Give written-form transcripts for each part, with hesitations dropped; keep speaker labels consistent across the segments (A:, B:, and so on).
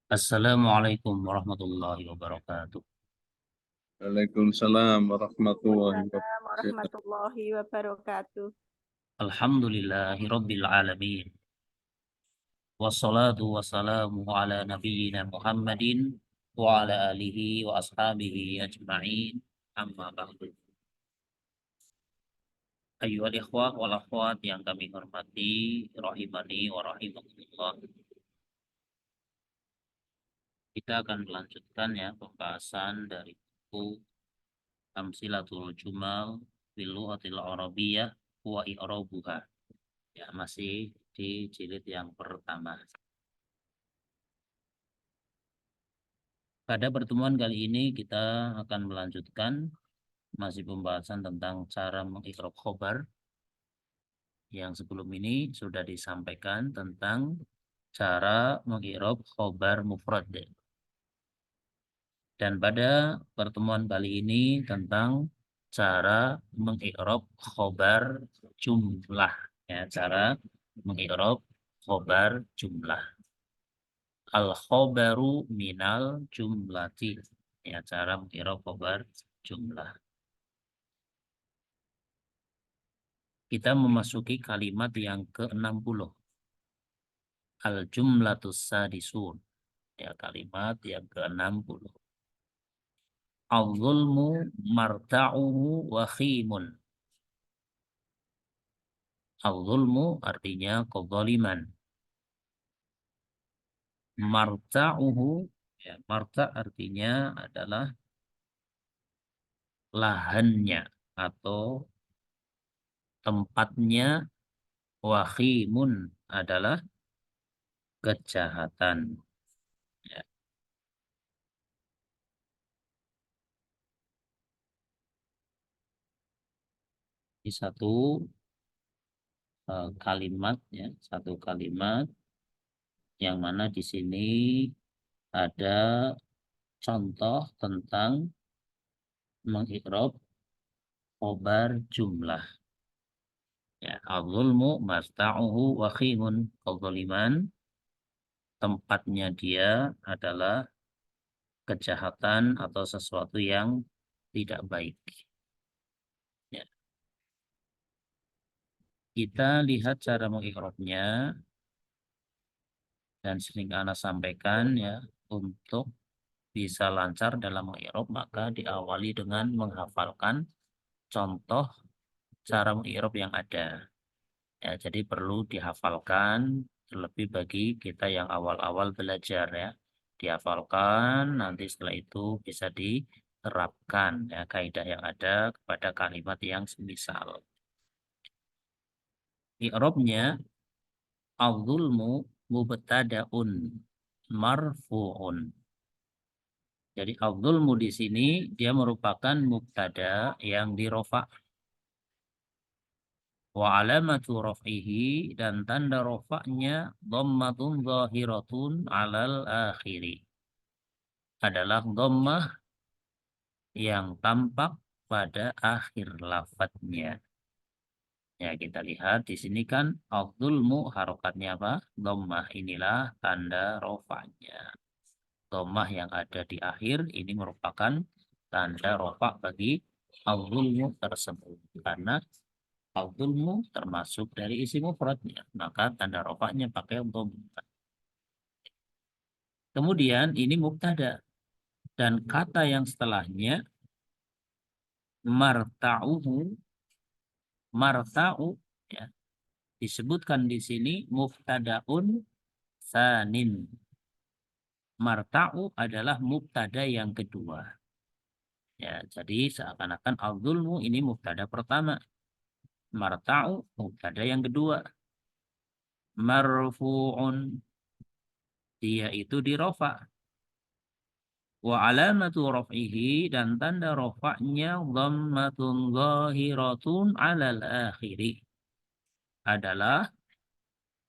A: Assalamualaikum warahmatullahi wabarakatuh.
B: Waalaikumsalam warahmatullahi
C: Waalaikumsalam
B: wabarakatuh.
C: warahmatullahi wabarakatuh.
A: Alhamdulillahi rabbil alamin. Wassalatu wassalamu ala nabiyyina Muhammadin wa ala alihi wa ashabihi ajma'in. Amma ba'du. Ayyuhal ikhwah wal akhwat yang kami hormati, rahimani wa rahimakumullah. Kita akan melanjutkan ya pembahasan dari buku Amsilatul Jumal fil Lughatil Arabiyyah wa i'rabuha. Ya, masih di jilid yang pertama. Pada pertemuan kali ini kita akan melanjutkan masih pembahasan tentang cara mengikrab khobar. Yang sebelum ini sudah disampaikan tentang cara mengikrab khobar mufrad. Dan pada pertemuan kali ini tentang cara mengikrab khobar jumlah. Ya, cara mengikrab khobar jumlah. Al-khobaru minal jumlati. Ya, cara mengikrab khobar jumlah. Kita memasuki kalimat yang ke-60. Al-jumlatus sadisun. Ya, kalimat yang ke-60. Al-zulmu marta'uhu wa khimun. Al-zulmu artinya kezaliman. Marta'uhu, ya, marta' artinya adalah lahannya atau tempatnya. Wa khimun adalah kejahatan. Ya. Di satu kalimat, ya, satu kalimat yang mana di sini ada contoh tentang mengikrab khobar jumlah. Ya, al-zulmu masta'uhu wa khimun. Kezaliman tempatnya dia adalah kejahatan atau sesuatu yang tidak baik. Ya. Kita lihat cara mengikrabnya dan sering Ana sampaikan ya, untuk bisa lancar dalam mengikrab maka diawali dengan menghafalkan contoh cara mengikrab yang ada. Ya, jadi perlu dihafalkan terlebih bagi kita yang awal-awal belajar ya. Dihafalkan, nanti setelah itu bisa diterapkan ya kaidah yang ada kepada kalimat yang semisal. I'rabnya al-zulmu mubtada'un marfu'un. Jadi al-zulmu di sini dia merupakan mubtada yang dirofa. Wa alamatu raf'ihi dan tanda rafa'nya dhammatun zahiratun alal akhiri. Adalah dhammah yang tampak pada akhir lafadznya. Ya, kita lihat di sini kan al-zulmu harokatnya apa? Dhammah, inilah tanda rafa'nya. Dhammah yang ada di akhir ini merupakan tanda rafa' bagi al-zulmu tersebut. Karena al-zulmu termasuk dari isi mufradnya, maka tanda rofaknya pakai dhammah. Kemudian ini mubtada dan kata yang setelahnya marta'uhu, marta'u ya, disebutkan di sini mubtadaun sanin. Marta'u adalah mubtada yang kedua. Ya, jadi seakan-akan al-zulmu ini mubtada pertama. Marta'u mubtada yang kedua. Marfu'un, dia itu dirofa. Wa alamatu raf'ihi dan tanda rafa'nya dhammatun zahiratun 'alal akhiri. Adalah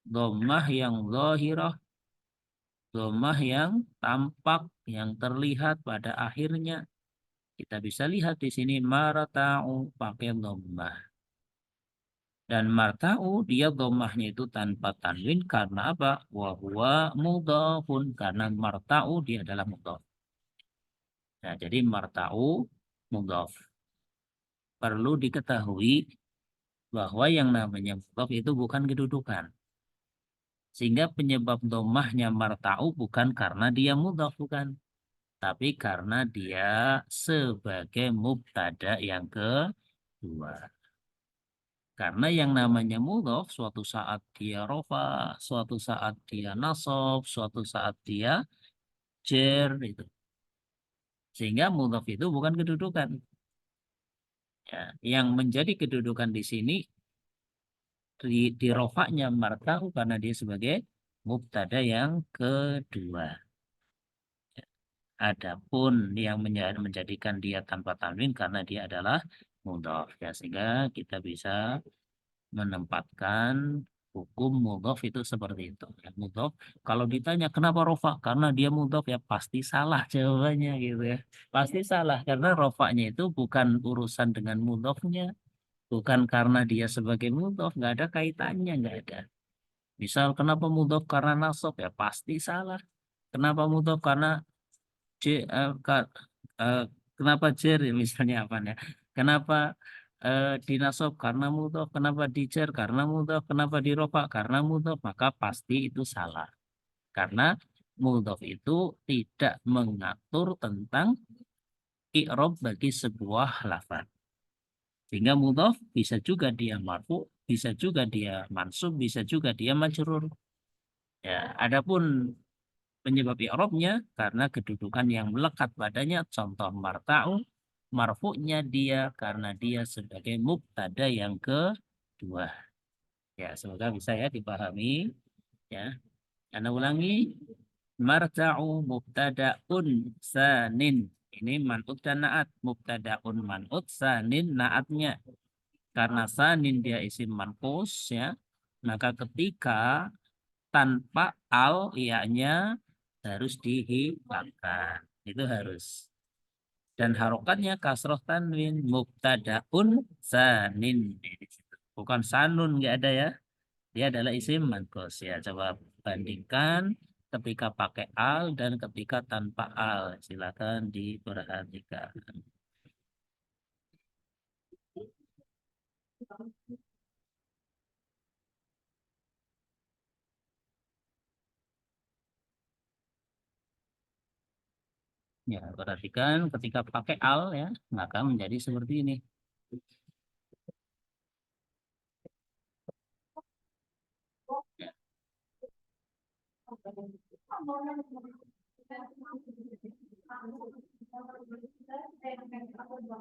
A: dhammah yang zahirah, dhammah yang tampak, yang terlihat pada akhirnya. Kita bisa lihat di sini marata'u pakai dhammah. Dan marta'u dia dhammahnya itu tanpa tanwin karena apa? Wa huwa mudhafun, karena marta'u dia adalah mudhaf. Nah, jadi marta'u mudhaf. Perlu diketahui bahwa yang namanya mudhaf itu bukan kedudukan. Sehingga penyebab dhammahnya marta'u bukan karena dia mudhaf, bukan. Tapi karena dia sebagai mubtada yang kedua. Karena yang namanya mudhof suatu saat dia rofa, suatu saat dia nasab, suatu saat dia jar itu. Sehingga mudhof itu bukan kedudukan. Ya, yang menjadi kedudukan di sini di rofaknya martahu karena dia sebagai mubtada yang kedua. Adapun yang menjadikan dia tanpa tanwin karena dia adalah mudhof. Ya, sehingga kita bisa menempatkan hukum mudhof itu seperti itu. Ya, mudhof kalau ditanya kenapa rofa? Karena dia mudhof, ya pasti salah jawabannya gitu ya. Pasti salah karena rofaknya itu bukan urusan dengan mudhofnya, bukan karena dia sebagai mudhof, nggak ada kaitannya, nggak ada. Misal kenapa mudhof karena nasab, ya pasti salah. Kenapa mudhof karena J, eh, kenapa jer ya, misalnya apa ya? Kenapa dinasob karena mudhof, kenapa dijer karena mudhof, kenapa dirofa karena mudhof, maka pasti itu salah. Karena mudhof itu tidak mengatur tentang i'rab bagi sebuah lafaz. Sehingga mudhof bisa juga dia marfu, bisa juga dia mansub, bisa juga dia majrur. Ya, adapun penyebab i'rabnya karena kedudukan yang melekat padanya, contoh marta'u, marfu'nya dia karena dia sebagai mubtada yang kedua. Ya, semoga bisa ya dipahami ya. Anda ulangi, marta'u mubtada'un sanin. Ini man'ut dan na'at. Mubtada'un man'ut, sanin na'atnya. Karena sanin dia isim manqus ya, maka ketika tanpa al ianya harus dihilangkan. Itu harus. Dan harokatnya kasroh tanwin mubtadaun sanin. Bukan sanun, nggak ada ya. Dia adalah isim manqus ya. Coba bandingkan ketika pakai al dan ketika tanpa al. Silakan diperhatikan. Ya, perhatikan ketika pakai al ya, maka menjadi seperti ini. Ya,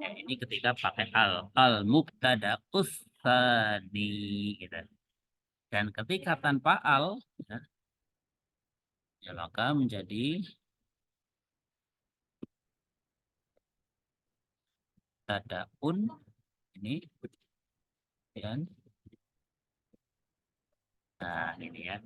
A: ya, ini ketika pakai al mubtada usani gitu. Dan ketika tanpa al ya, ya maka menjadi tadaun ini dan nah ini ya,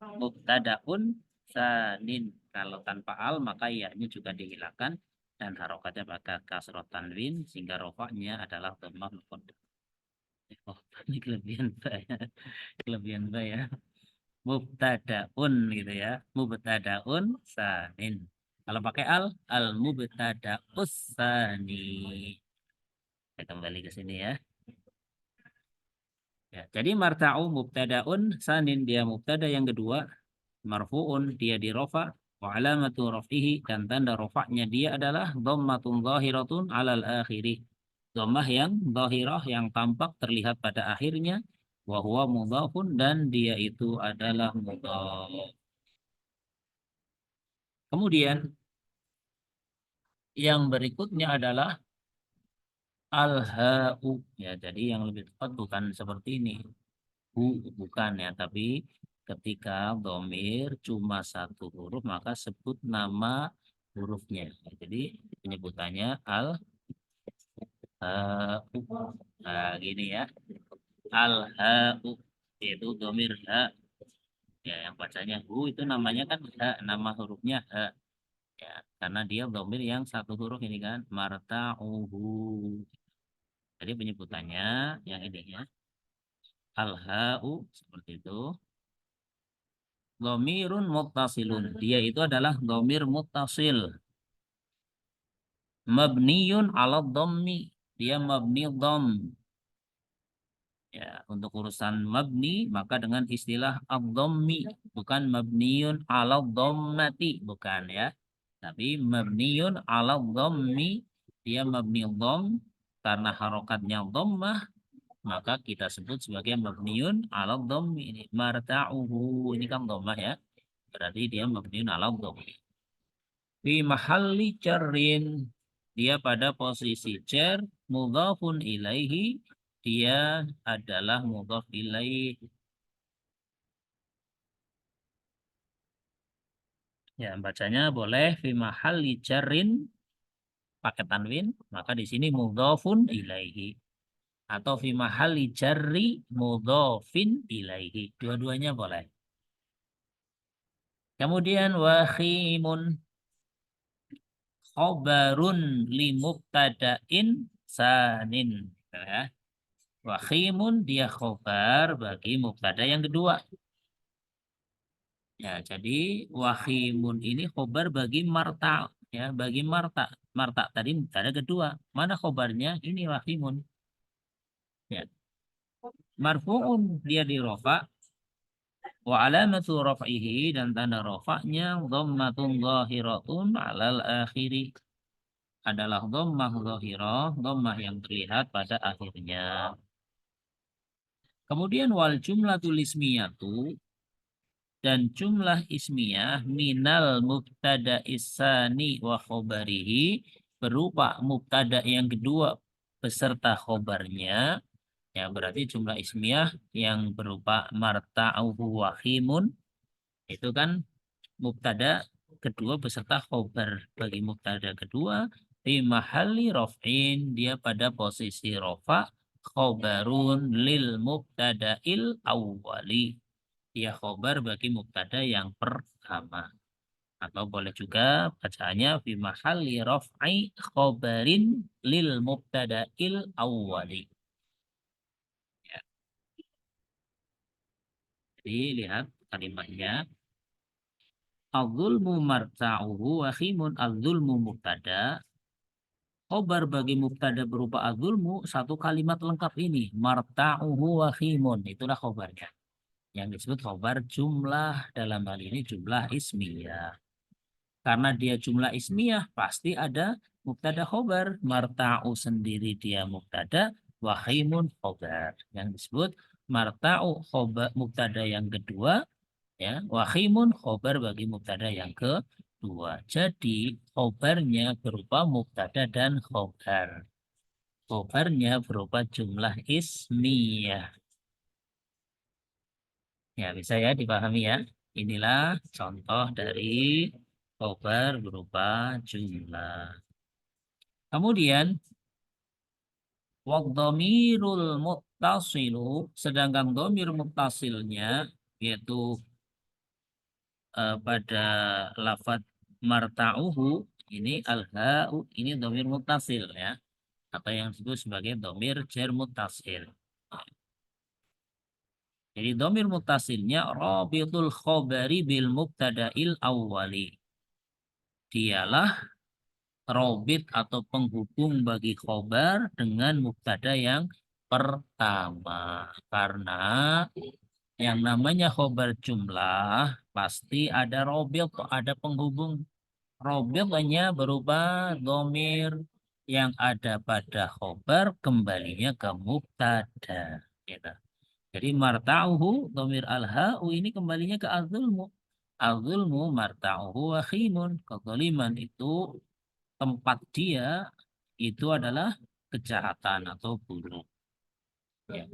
A: mubtadaun sanin. Kalau tanpa al maka ianya juga dihilangkan dan harokatnya pakai kasroh tanwin sehingga rofaknya adalah dhammah muqaddam. Oh, ini kelebihan saya. Kelebihan saya. Mubtadaun gitu ya. Mubtadaun sanin. Kalau pakai al mubtadaus sani. Kita kembali ke sini ya. Ya, jadi marta'u mubtadaun sanin, dia mubtada yang kedua, marfu'un dia di rofa, wa alamatu raf'ihi dan tanda rofaknya dia adalah dhammatun zahiratun alal akhiri. Dhammah yang zahirah yang tampak terlihat pada akhirnya, wa huwa mudhafun dan dia itu adalah mudhaf. Kemudian yang berikutnya adalah al-ha'u. Ya, jadi yang lebih tepat bukan seperti ini. Bu, bukan ya, tapi ketika domir cuma satu huruf maka sebut nama hurufnya. Ya, jadi penyebutannya al-ha'u. Nah, gini ya. Al-ha'u yaitu domir ha. Ya, yang bacanya hu itu namanya kan ha, nama hurufnya ha. Ya, karena dia domir yang satu huruf ini kan marta'uhu. Jadi penyebutannya yang ini ya. Al-ha'u seperti itu. Dhamirun muttasilun. Dia itu adalah dhamir muttasil. Mabniyun ala dhammi. Dia mabni dham. Ya, untuk urusan mabni maka dengan istilah ad-dhammi, bukan mabniyun ala dhammati, bukan ya. Tapi mabniyun ala dhammi, dia mabni dham karena harokatnya dhammah, maka kita sebut sebagai mabniyun ala dhammi. Ini marta'uhu, ini kan dhammah ya. Berarti dia mabniyun ala dhammi. Fi mahalli jarrin, dia pada posisi jar, mudhafun ilaihi, dia adalah mudhaf ilaih. Ya, bacanya boleh fi mahalli jarrin pakai tanwin, maka di sini mudhafun ilaihi, atau fi mahalli jarri mudhafin ilaihi. Dua-duanya boleh. Kemudian wakhimun, khobarun li mubtada'in sanin. Ya. Wakhimun dia khobar bagi mubtada yang kedua. Ya, jadi wakhimun ini khobar bagi marta, ya, bagi marta. Marta tadi mubtada kedua. Mana khobarnya? Ini wakhimun. Ya. Marfu'un dia di rofa. Wa alamatu raf'ihi, dan tanda rafa'nya dhammatun zahiratun 'alal akhiri. Adalah dhammah zahirah, dhammah yang terlihat pada akhirnya. Kemudian wal jumlatul ismiyatu, dan jumlah ismiyah minal mubtada isani wa khobarihi, berupa mubtada yang kedua beserta khobarnya. Ya, berarti jumlah ismiyah yang berupa marta'uhu wahimun itu kan mubtada kedua beserta khobar. Bagi mubtada kedua fi mahalli raf'in, dia pada posisi rofa, khobarun lil mubtada'il awwali, dia khobar bagi mubtada yang pertama. Atau boleh juga bacaannya fi mahalli raf'i khobarin lil mubtada'il awwali. Ya. Jadi lihat kalimatnya. Az-zulmu marta'uhu wa khimun. Az-zulmu mubtada. Khobar bagi mubtada berupa az-zulmu, satu kalimat lengkap ini. Marta'uhu wa khimun. Itulah khobarnya. Yang disebut khobar jumlah, dalam hal ini jumlah ismiyah. Karena dia jumlah ismiyah, pasti ada mubtada khobar. Marta'u sendiri dia mubtada, wahimun khobar. Yang disebut marta'u khobar mubtada yang kedua, ya, wahimun khobar bagi mubtada yang kedua. Jadi khobarnya berupa mubtada dan khobar. Khobarnya berupa jumlah ismiyah. Ya, bisa ya dipahami ya. Inilah contoh dari khobar berupa jumlah. Kemudian wadhamirul muttasilu, sedangkan dhamir muttasilnya yaitu pada lafadz marta'uhu, ini al-ha'u, ini dhamir muttasil ya, atau yang disebut sebagai dhamir jar muttasil. Jadi dhamir muttasilnya rabitul khobari bil mubtada'il awwali. Dialah robit atau penghubung bagi khobar dengan mubtada yang pertama. Karena yang namanya khobar jumlah pasti ada robit, ada penghubung. Robit hanya berupa domir yang ada pada khobar kembalinya ke mubtada. Gitu. Jadi marta'uhu domir al-ha'u ini kembalinya ke az-zulmu. Az-zulmu marta'uhu wakhimun. Kezaliman itu tempat dia itu adalah kejahatan atau buruk. Ya.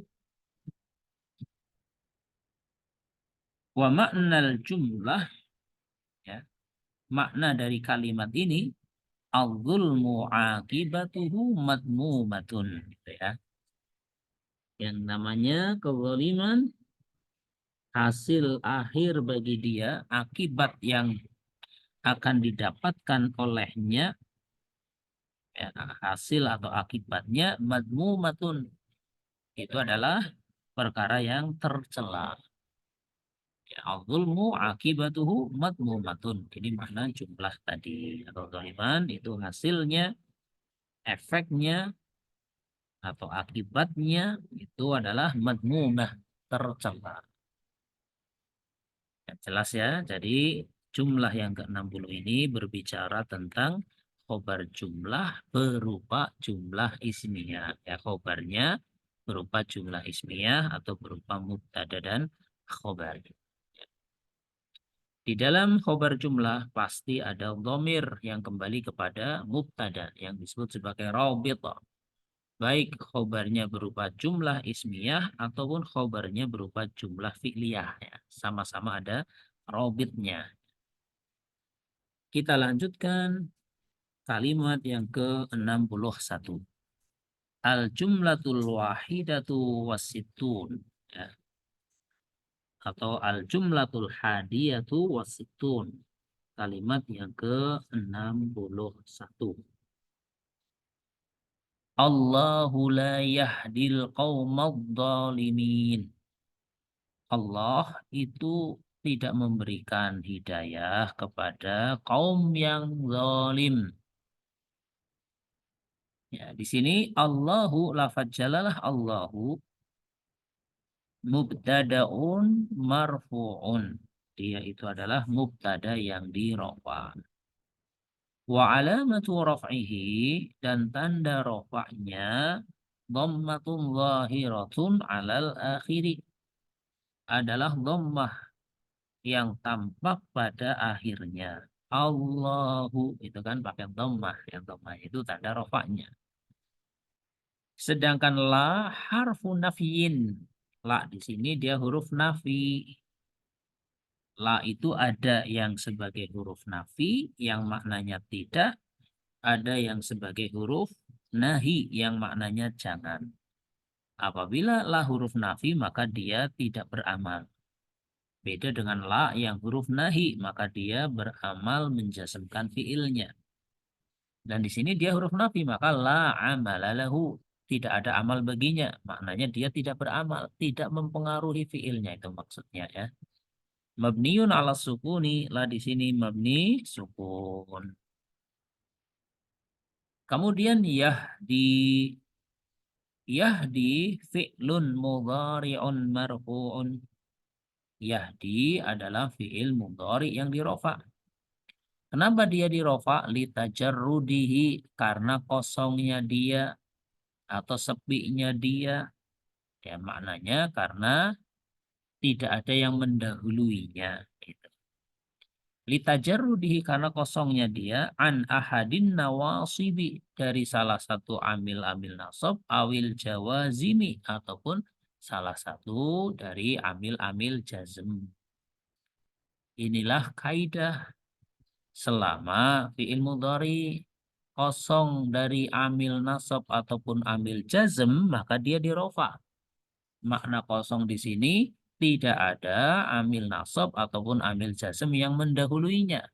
A: Wa maknal jumlah, ya, makna dari kalimat ini al-zulmu akibatuhu madmumatun, gitu ya. Yang namanya kezaliman, hasil akhir bagi dia, akibat yang akan didapatkan olehnya, ya, hasil atau akibatnya madmumatun, itu adalah perkara yang tercela. Ya, al-zulmu akibatuhu madmumatun. Ini makna jumlah tadi. Atau zaliman itu hasilnya, efeknya, atau akibatnya itu adalah madmumah, tercela. Ya, jelas ya. Jadi jumlah yang ke-60 ini berbicara tentang khobar jumlah berupa jumlah ismiyah. Ya, khobarnya berupa jumlah ismiyah atau berupa mubtada dan khobar. Di dalam khobar jumlah pasti ada dhamir yang kembali kepada mubtada yang disebut sebagai rabit. Baik khobarnya berupa jumlah ismiyah ataupun khobarnya berupa jumlah fi'liyah. Ya. Sama-sama ada robitnya. Kita lanjutkan kalimat yang ke-61. Al-jumlatul wahidatu wasittun. Ya. Atau al-jumlatul hadiyatu wasittun. Kalimat yang ke-61. Allahu la yahdil qawmad dhalimin. Allah itu tidak memberikan hidayah kepada kaum yang zalim. Ya, di sini Allahu lafadz jalalah Allahu mubtadaun marfu'un. Dia itu adalah mubtada yang dirofa. Wa alamatu raf'ihi dan tanda rafa'nya dhammatun zahiratun alal akhiri adalah dhammah yang tampak pada akhirnya. Allahu itu kan pakai dhammah, yang dhammah itu tanda rofaknya. Sedangkan la harfu nafyin. La di sini dia huruf nafi. La itu ada yang sebagai huruf nafi yang maknanya tidak, ada yang sebagai huruf nahi yang maknanya jangan. Apabila la huruf nafi maka dia tidak beramal. Beda dengan la yang huruf nahi, maka dia beramal menjazmkan fiilnya. Dan di sini dia huruf nafi, maka la amalalahu. Tidak ada amal baginya. Maknanya dia tidak beramal, tidak mempengaruhi fiilnya. Itu maksudnya ya. Mabniun ala sukuni, la di sini mabni sukun. Kemudian yahdi fi'lun mudhari'un marfu'un. Yahdi adalah fi'il mudhari yang dirofa. Kenapa dia dirofa? Litajarrudihi, karena kosongnya dia atau sepinya dia. Ya maknanya karena tidak ada yang mendahuluinya. Gitu. Litajarrudihi karena kosongnya dia an ahadin nawasibi dari salah satu amil-amil nasab awil jawazimi ataupun salah satu dari amil-amil jazm. Inilah kaidah selama fi'il mudhari kosong dari amil nasab ataupun amil jazm, maka dia dirofa. Makna kosong di sini tidak ada amil nasab ataupun amil jazm yang mendahuluinya.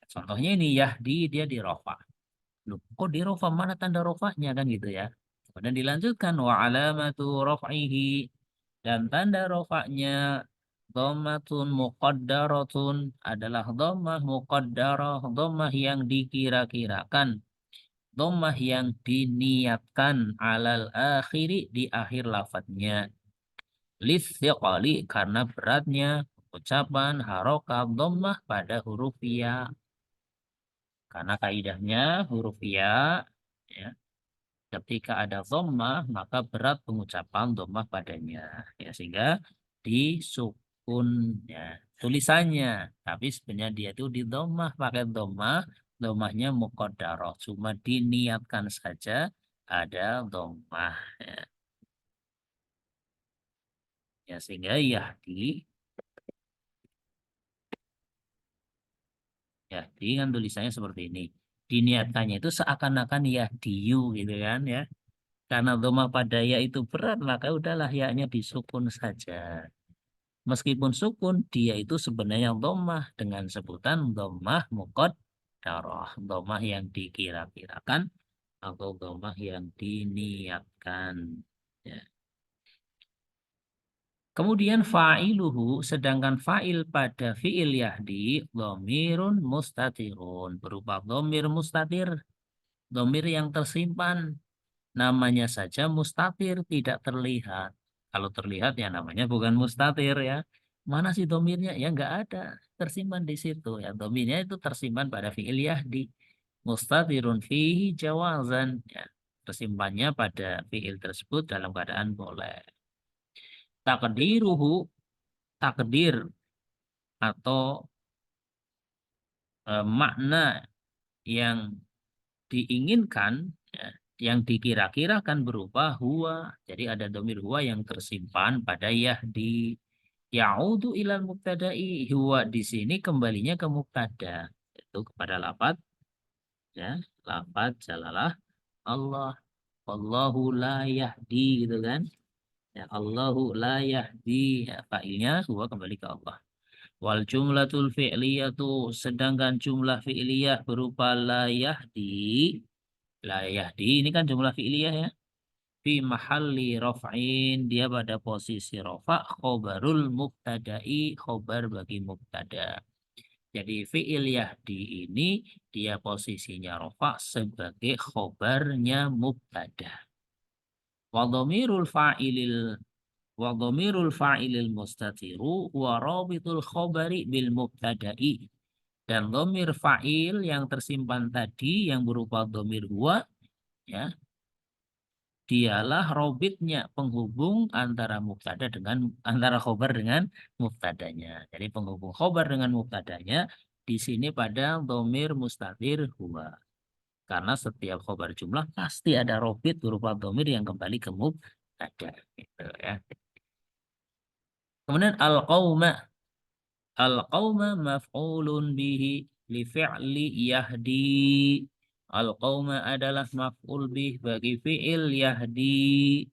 A: Contohnya ini yahdi, dia dirofa. Loh, kok dirofa? Mana tanda rofanya kan gitu ya. Kemudian dilanjutkan wa alamatu raf'ihi dan tanda rofaknya dhammatun muqaddaratun adalah dhammah muqaddarah, dhammah yang dikira-kirakan, dhammah yang diniatkan alal akhiri di akhir lafadznya. Lithiqali karena beratnya ucapan harokat dhammah pada huruf ya. Karena kaidahnya huruf ya, ya ketika ada dhammah maka berat pengucapan dhammah padanya. Ya, sehingga disukun ya tulisannya, tapi sebenarnya dia itu di dhammah pakai dhammah, dhammahnya muqaddarah, cuma diniatkan saja ada dhammah ya. Ya sehingga Yahdi kan tulisannya seperti ini. Diniatkannya itu seakan-akan Yahdiyu gitu kan ya. Karena dhammah pada ya itu berat maka udahlah ya-nya disukun saja. Meskipun sukun, dia itu sebenarnya dhammah dengan sebutan dhammah muqaddarah, dhammah yang dikira-kirakan atau dhammah yang diniatkan. Ya. Kemudian fa'iluhu, sedangkan fa'il pada fi'il yahdi, dhamirun mustatirun, berupa dhamir mustatir, dhamir yang tersimpan. Namanya saja mustatir, tidak terlihat. Kalau terlihat ya namanya bukan mustatir ya. Mana sih dhamirnya? Ya nggak ada, tersimpan di situ ya. Dhamirnya itu tersimpan pada fi'il yahdi. Mustatirun fihi jawazan, ya. Tersimpannya pada fi'il tersebut dalam keadaan boleh. Takdiruhu, takdir atau makna yang diinginkan, ya, yang dikira-kirakan berupa huwa. Jadi ada dhamir huwa yang tersimpan pada yahdi. Ya'udu ilal mubtada'i. Huwa di sini kembalinya ke mubtada. Itu kepada lafaz, ya, lafaz jalalah Allah. Allahu la yahdi, gitu kan. Ya, Allahu la yahdi. Ya, fa'ilnya huwa kembali ke Allah. Wal jumlatul fi'liyatu, sedangkan jumlah fi'liyah berupa la yahdi. La yahdi ini kan jumlah fi'liyah ya. Fi mahalli raf'in, dia pada posisi rafa, khobarul mubtada'i, khobar bagi mubtada. Jadi fi'il yahdi ini dia posisinya rafa sebagai khobarnya mubtada. Wa dhamirul fa'ilil wa dhamirul fa'ilil mustatiru wa rabitul khobari bil mubtada'i. Dan dhamir fa'il yang tersimpan tadi yang berupa dhamir huwa, ya, dialah robitnya, penghubung antara mubtada dengan antara khobar dengan mubtadanya. Jadi penghubung khobar dengan mubtadanya di sini pada dhamir mustatir huwa. Karena setiap khobar jumlah pasti ada robit berupa dhamir yang kembali ke mubtada. Gitu ya. Kemudian al-qauma. Al-qauma maf'ulun bihi li fi'li yahdi. Al-qauma adalah maf'ul bih bagi fi'il yahdi.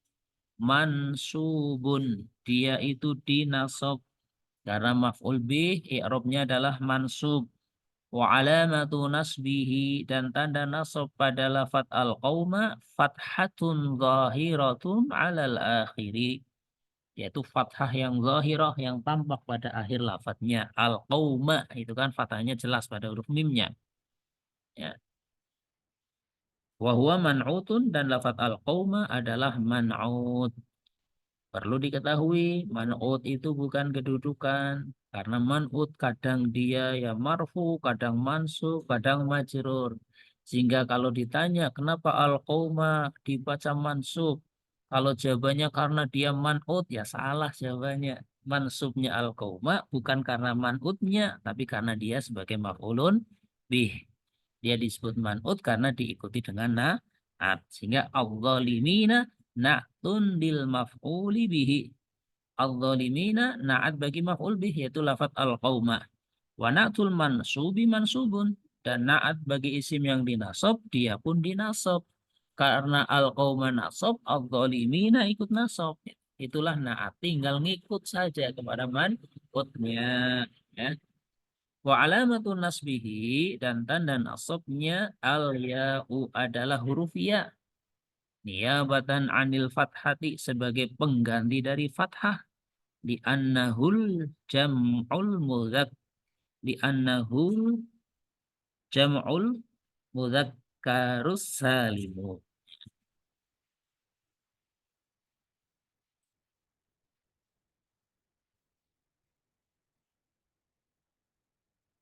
A: Mansubun, dia itu dinasab. Karena maf'ul bih, i'rabnya adalah mansub. Wa alamatu nasbihi, dan tanda nasab pada lafat al-qauma fathatun zahiratun alal akhiri, yaitu fathah yang zahirah yang tampak pada akhir lafadznya. Al-qauma itu kan fathahnya jelas pada huruf mimnya, ya. Wa huwa man'utun, dan lafadz al-qauma adalah man'ut. Perlu diketahui, man'ut itu bukan kedudukan. Karena man'ut kadang dia ya marfu, kadang mansub, kadang majrur. Sehingga kalau ditanya kenapa al-qauma dibaca mansub, kalau jawabannya karena dia man'ut, ya salah jawabannya. Mansubnya al-qauma bukan karena man'utnya, tapi karena dia sebagai maf'ulun bih. Dia disebut man'ut karena diikuti dengan na'at. Sehingga al-zalimina na'tun lil maf'uli bihi. Al-zalimina na'at bagi maf'ul bihi, yaitu lafaz al-qauma. Wa na'tul mansubi mansubun. Dan na'at bagi isim yang dinasab, dia pun dinasab. Karena al-qauma nasab, al-zalimina ikut nasab. Itulah na'at. Tinggal ngikut saja kepada man'utnya. Ya. Wa alamatun nasbihi, dan tanda nasabnya al-ya'u adalah huruf ya. Niyabatan anil fathati, sebagai pengganti dari fathah. Di annahul jam'ul mudzakkar. Di annahul jam'ul mudzakkarus salimu.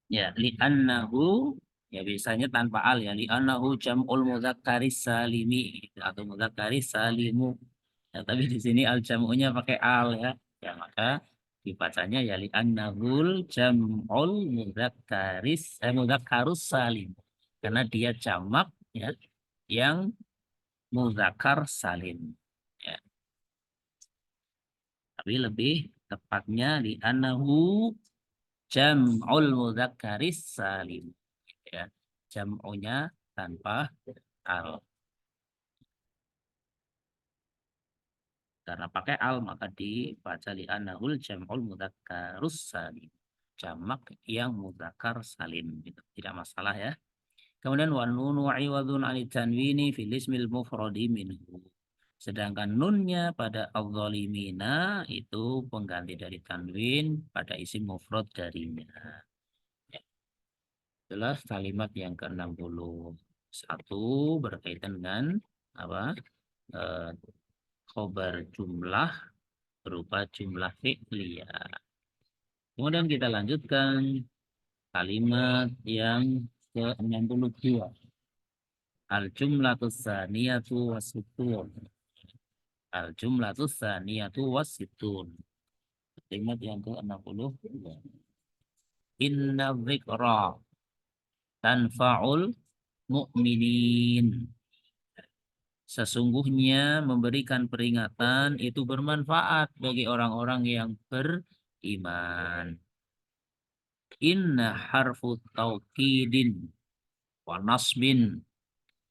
A: Ya, li annahu, ya biasanya tanpa al ya, li annahu jam'ul mudzakkaris salimi atau mudzakkaris salimu. Ya, tapi di sini al jam'unya pakai al ya. Ya, maka dibacanya ya li annahul jam'ul mudzakkarus salim. Karena dia jamak ya yang mudzakkar salim. Ya, tapi lebih tepatnya li annahu jam'ul mudzakkaris salim. Ya, jam'unya tanpa al. Karena pakai al maka dibaca li anahul jam'ul mudzakkarus salim. Jamak yang mudzakkar salim, gitu. Tidak masalah ya. Kemudian wa nunu iwadun anit tanwini fil ismil mufradi minhu. Sedangkan nunnya pada al-zalimina itu pengganti dari tanwin pada isim mufrad darinya. Ya, itulah kalimat yang ke-61 berkaitan dengan apa? Eh, khobar jumlah berupa jumlah fi'liyah. Kemudian kita lanjutkan kalimat yang ke-62. Al-jumlatu tsaniyatu wasittun. Al-jumlatu tsaniyatu wasittun. Kalimat yang ke-62. Inna dzikra tanfa'ul mu'minin. Sesungguhnya memberikan peringatan itu bermanfaat bagi orang-orang yang beriman. Inna harfu taukidin wa nasbin.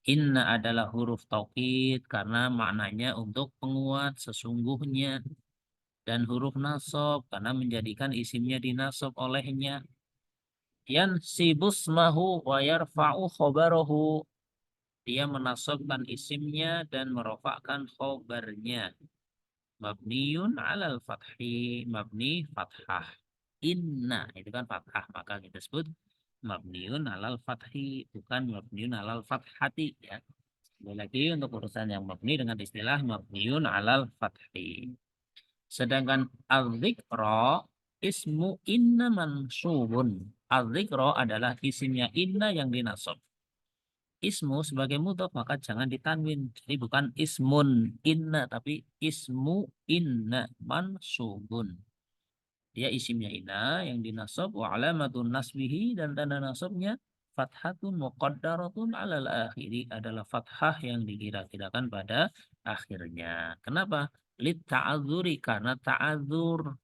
A: Inna adalah huruf taukid karena maknanya untuk penguat sesungguhnya. Dan huruf nasab karena menjadikan isimnya dinasab olehnya. Yansibusmahu wa yarfa'u khobarahu. Dia menasabkan isimnya dan merofakkan khobarnya. Mabniun alal fathi. Mabni fathah. Inna itu kan fathah, maka kita sebut mabniun alal fathi, bukan mabniun alal fathati ya. Lagi untuk urusan yang mabni dengan istilah mabniun alal fathi. Sedangkan al-dzikra ismu inna mansubun. Al-dzikra adalah isimnya inna yang dinasab. Ismu sebagai mudhaf maka jangan ditanwin. Jadi bukan ismun inna tapi ismu inna mansubun. Dia isimnya inna yang dinasab wa alamatun nasbihi dan tanda nasabnya fathatun muqaddaratun alal akhiri adalah fathah yang dikira-kirakan pada akhirnya. Kenapa? Lit ta'adzuri karena ta'adzur.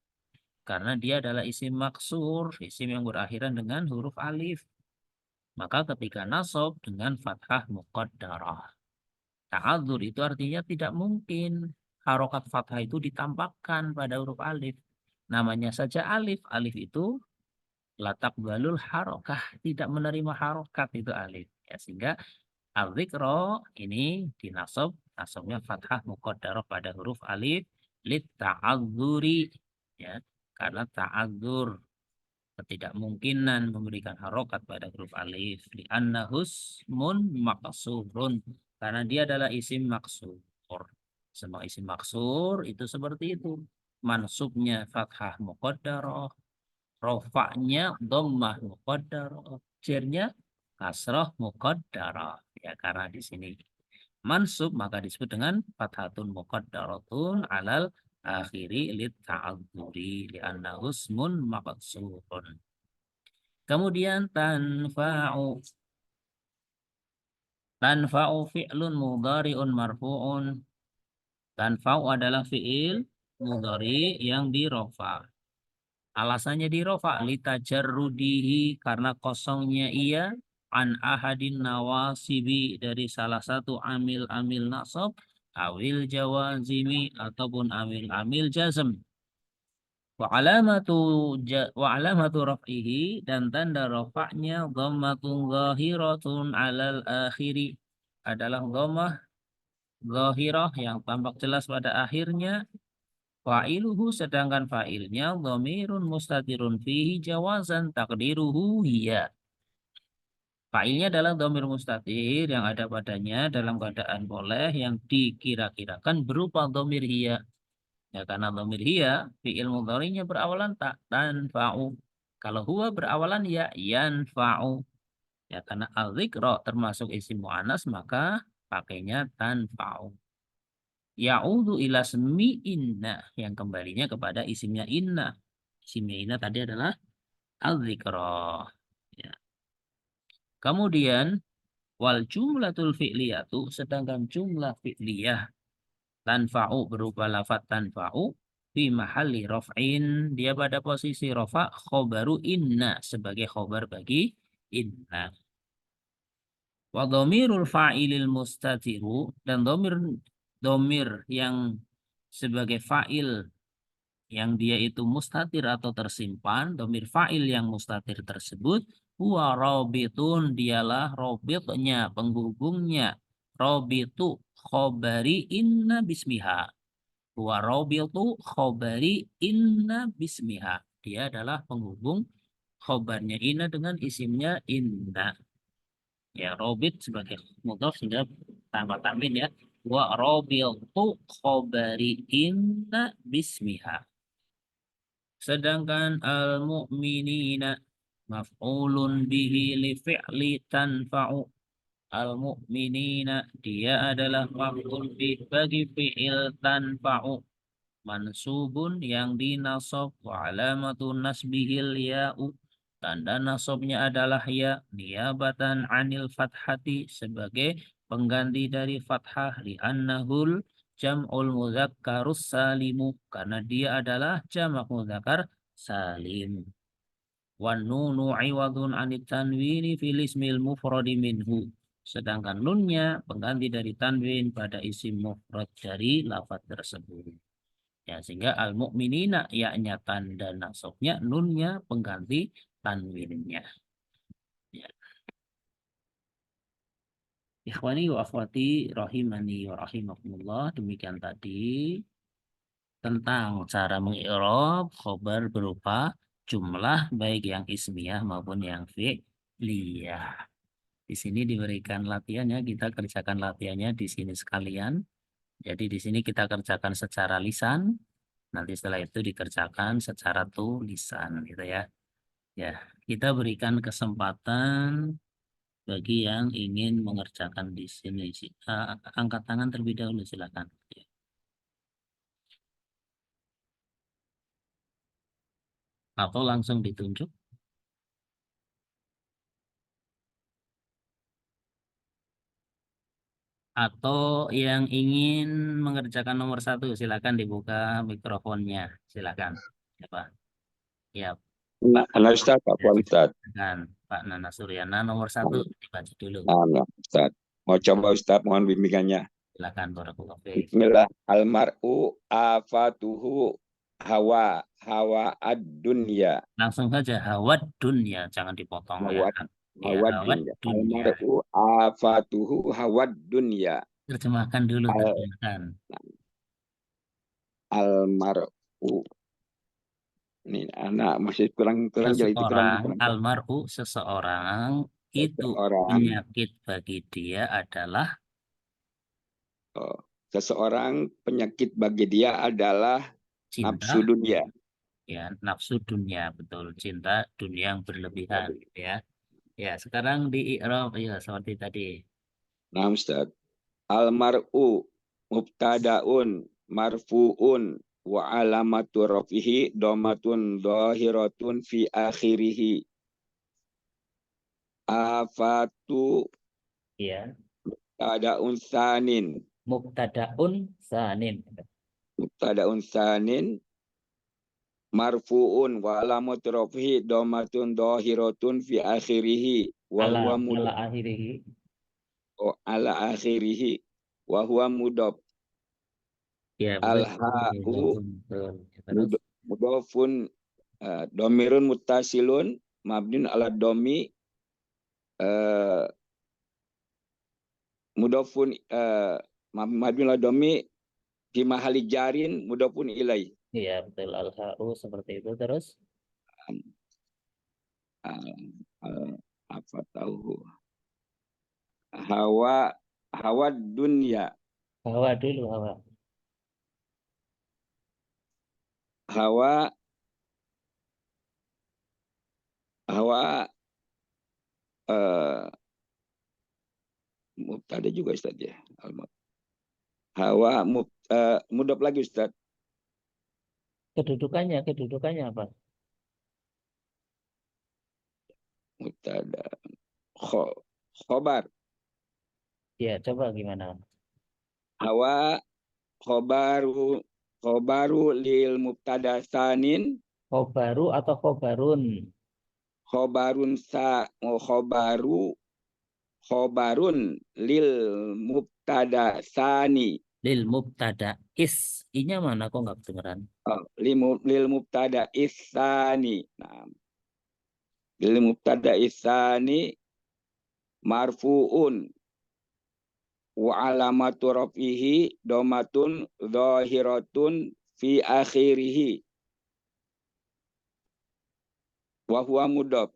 A: Karena dia adalah isim maksur, isim yang berakhiran dengan huruf alif. Maka ketika nasab dengan fathah muqaddarah. Ta'adzur itu artinya tidak mungkin harokat fathah itu ditampakkan pada huruf alif. Namanya saja alif. Alif itu latak balul harokah. Tidak menerima harokat itu alif. Ya, sehingga al-dzikra ini dinasab. Nasabnya fathah muqaddarah pada huruf alif. Lit ta'adzuri. Ya, karena ta'adzur. Ketidakmungkinan memberikan harokat pada huruf alif. Li'anna husmun maqsurun. Karena dia adalah isim maksur. Semua isim maksur itu seperti itu. Mansubnya fathah muqaddarah. Rofaknya dhammah muqaddarah. Jernya kasrah muqaddarah. Ya, karena di sini mansub maka disebut dengan fathatun muqaddaratun alal akhiri lit ta'adzuri li'anna husmun maqsurun. Kemudian tanfa'u. Tanfa'u fi'lun mudhari'un marfu'un. Tanfa'u adalah fi'il mudhari yang dirofa. Alasannya dirofa litajarrudihi karena kosongnya ia an ahadin nawasibi dari salah satu amil-amil nasab awil jawazimi ataupun amil-amil jazm. Wa alamatu raf'ihi dan tanda rafa'nya dhammatun zahiratun 'alal akhiri adalah dhammah zahirah yang tampak jelas pada akhirnya. Fa'iluhu sedangkan fa'ilnya dhamirun mustatirun fihi jawazan takdiruhu hiya. Fa'ilnya adalah dhamir mustatir yang ada padanya dalam keadaan boleh yang dikira-kirakan berupa dhamir hiya. Ya, karena dhamir hiya, fi'il mudhari'nya berawalan tak tanfa'u. Kalau huwa berawalan ya yanfa'u. Ya, karena al-dzikra termasuk isim mu'annas maka pakainya tanfa'u. Ya'udhu ila smi inna yang kembalinya kepada isimnya inna. Isimnya inna tadi adalah al-dzikra. Ya. Kemudian wal jumlatul fi'liyatu sedangkan jumlah fi'liyah tanfa'u berupa lafaz tanfa'u fi mahalli raf'in dia pada posisi rafa khobaru inna sebagai khobar bagi inna. Wa dhamirul fa'ilil mustatiru dan domir yang sebagai fa'il yang dia itu mustatir atau tersimpan, domir fa'il yang mustatir tersebut huwa rabitun dialah rabitnya penghubungnya. Rabitu khobari inna bismiha. Wa rabitu khobari inna bismiha. Dia adalah penghubung khobarnya inna dengan isimnya inna. Ya, robit sebagai mudhaf sudah tanpa tanwin ya. Wa rabitu khobari inna bismiha. Sedangkan al-mu'minina maf'ulun bihi li fi'li tanfa'u. Al-mu'minina dia adalah maf'ul bih bagi fi'il tanfa'u. Mansubun yang dinasab wa alamatun nasbihil ya'u. Tanda nasabnya adalah ya niyabatan anil fathati sebagai pengganti dari fathah li'annahul jam'ul mudzakkarus salimu karena dia adalah jamak mudzakkar salim. Wan nunu iwadun anit tanwini fil ismil mufradi minhu. Sedangkan nunnya pengganti dari tanwin pada isim mufrad dari lafaz tersebut. Ya, sehingga al-mu'minina yaknya tanda nasabnya, nunnya pengganti tanwinnya. Ya. Ikhwani wa akhwati rahimani wa rahimakumullah. Demikian tadi tentang cara mengi'rab khobar berupa jumlah baik yang ismiyah maupun yang fi'liyah. Di sini diberikan latihannya, kita kerjakan latihannya di sini sekalian. Jadi di sini kita kerjakan secara lisan, nanti setelah itu dikerjakan secara tulisan gitu ya. Ya, kita berikan kesempatan bagi yang ingin mengerjakan di sini. Angkat tangan terlebih dahulu silakan. Ya. Atau langsung ditunjuk. Atau yang ingin mengerjakan nomor 1 silakan dibuka mikrofonnya. Silakan. Ya, Pak. Ya, Pak.
B: Halo Ustaz, Pak
A: Ya,
B: Puan Ustaz.
A: silakan. Pak Nana Suryana nomor 1 dibaca dulu.
B: Nah, Ustaz. Mau coba Ustaz, mohon bimbingannya.
A: Silakan barakallahu fiik.
B: Bismillah. Almar'u afatuhu hawa ad-dunya.
A: Langsung saja hawad dunya, jangan dipotong ya.
B: Hawad
A: Ya, hawad
B: dunya.
A: dunya.
B: Almar'u afatuhu hawad dunya.
A: Terjemahkan dulu, terjemahkan.
B: Almar'u. Ini anak masih kurang jadi
A: Seseorang,
B: kurang.
A: almar'u seseorang itu
B: Seseorang,
A: penyakit bagi dia adalah
B: seseorang penyakit bagi dia adalah
A: cinta,
B: nafsu dunia.
A: ya nafsu dunia, betul, cinta dunia yang berlebihan, ya. Ya, sekarang di i'rab ya seperti tadi.
B: Nah, Ustaz. Almar'u mubtadaun marfuun wa alamatu rafihi domatun dohiratun fi akhirihi. Afatu
A: Ya,
B: mubtadaun sanin.
A: mubtadaun sanin.
B: Mubtadaun sanin marfuun wa alamatu rafihi domatun dohiratun fi akhirihi. Wa huwa
A: Ala akhirih.
B: ala akhirihi. Wa huwa mudab.
A: Ya,
B: Al-ha'u
A: betul. Terus
B: mudofun domirun mutasilun mabnin ala domi mudofun mabnin ala domi di mahali jarin mudofun ilai.
A: iya betul al-ha'u seperti itu terus
B: Apa tahu hawa dunia
A: hawa dulu hawa
B: hawa mubtada juga Ustaz ya. Hawa mudaf lagi Ustaz.
A: kedudukannya apa
B: Mubtada khobar.
A: ya coba gimana
B: Hawa khobaru lil mubtada sanin
A: khobaru atau khobarun
B: khobarun khobarun lil mubtada sani
A: lil mubtada inya mana kok nggak kedengeran
B: lil mubtada isani. Nah, lil mubtada isani marfuun wa alamatu raf'ihi dhammatun zahiratun fi akhirih wa huwa mudhaf.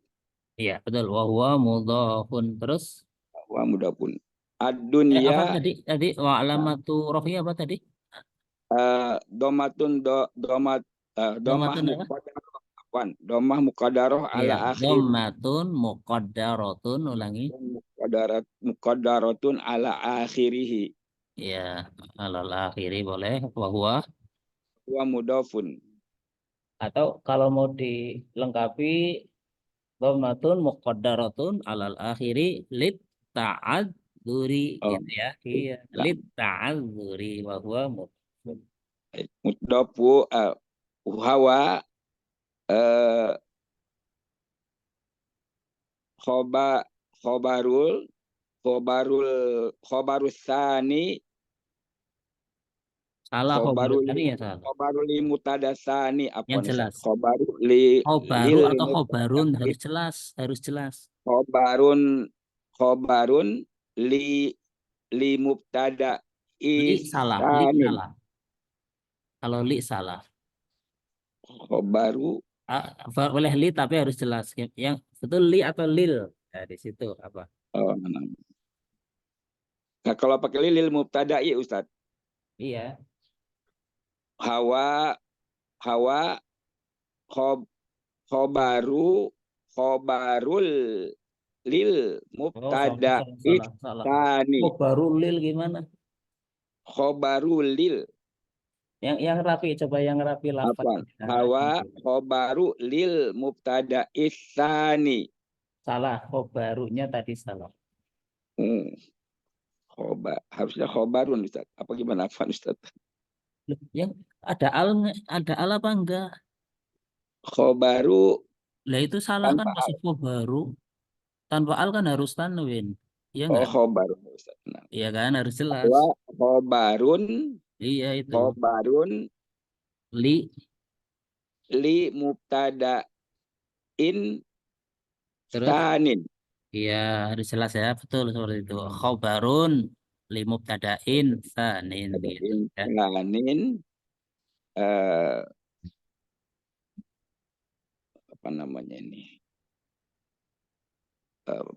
A: Iya, betul. Wa huwa mudhafun. Terus
B: Wa mudhafun.
A: apa
B: Ad-dunya
A: tadi? Tadi wa alamatu rafi apa tadi?
B: dhammatun dhammah
A: Dhammatun apa?
B: muqaddarah afwan. Dhammah muqaddarah
A: Iya,
B: ala akhir.
A: dhammatun muqaddaratun, ulangi.
B: Muqaddaratun ala akhirih.
A: Iya, alal akhiri boleh. Wa huwa.
B: Wa mudhafun.
A: Atau kalau mau dilengkapi dhammatun muqaddaratun alal akhiri lit ta'adzuri
B: Oh,
A: gitu ya. Iya, lit ta'adzuri wa huwa mudhafun.
B: mudhafu hawa khoba khobarul khobarul khobarus sani
A: Salah khobar
B: khobarul
A: tadi ya salah.
B: khobarul li mutadasani apa
A: Yang
B: nih Ustaz?
A: jelas.
B: Khobarul li
A: Khobaru
B: lil
A: atau
B: mubtada
A: khobarun harus jelas, harus jelas.
B: khobarun khobarun li li mubtada
A: Li
B: isanin
A: salah. Kalau li salah.
B: khobaru
A: Boleh li tapi harus jelas. Yang betul li atau lil. Ya, di situ apa?
B: nah, kalau pakai lil mubtada'i Ustaz,
A: Iya.
B: hawa hawa khob khobaru khobarul lil
A: Oh, salah,
B: mubtada
A: salah, salah, salah.
B: isani
A: Oh, baru lil gimana?
B: khobarul lil
A: Yang rapi, coba yang rapi lafaz.
B: apa hawa khobaru lil mubtada isani.
A: Salah, oh barunya tadi salah.
B: Harusnya khobarun Ustaz. Apa gimana apa Ustaz?
A: Loh, yang ada al apa enggak?
B: Khobaru
A: Lah itu salah kan
B: tanpa
A: pas
B: al.
A: baru. Tanpa al kan harus tanwin. Iya
B: Oh
A: enggak?
B: khobarun Ustaz. Nah,
A: Iya kan harus jelas.
B: hawa khobarun
A: Iya itu.
B: khobarun
A: Li,
B: li mubtada in
A: terus
B: sanin.
A: iya harus jelas ya, betul seperti itu. Khobarun li mubtada'in sanin
B: Ada
A: gitu
B: in
A: ya.
B: sanin eh, apa namanya ini?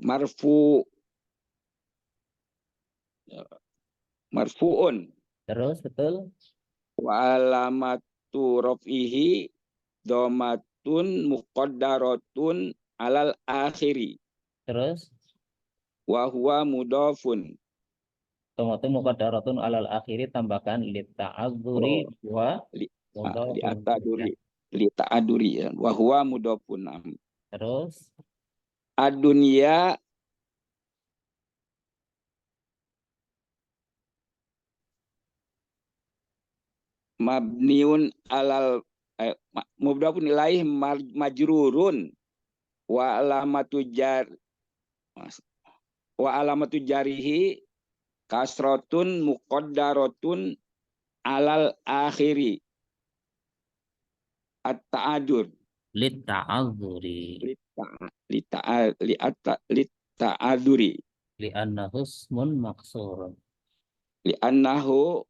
B: Marfu marfuun
A: Terus betul.
B: wa alamatu raf'ihi dhamatun muqaddaratun alal akhiri
A: Terus
B: wa huwa mudhafun.
A: tomatun muqaddaratun alal akhiri tambahkan li ta'adzuri
B: Oh,
A: wa
B: li, li
A: mudhafun ya.
B: ataduri li ta'aduri ya. Wa huwa mudhafun.
A: Terus
B: Ad-dunya mabniun alal mudhafun ilaih majrurun wa alamatu jar wa alamatu jarihi kasratun muqaddaratun alal akhiri at-ta'adur
A: li ta'adzuri
B: li ta'aduri
A: li annahu ismun maksurun.
B: li'annahu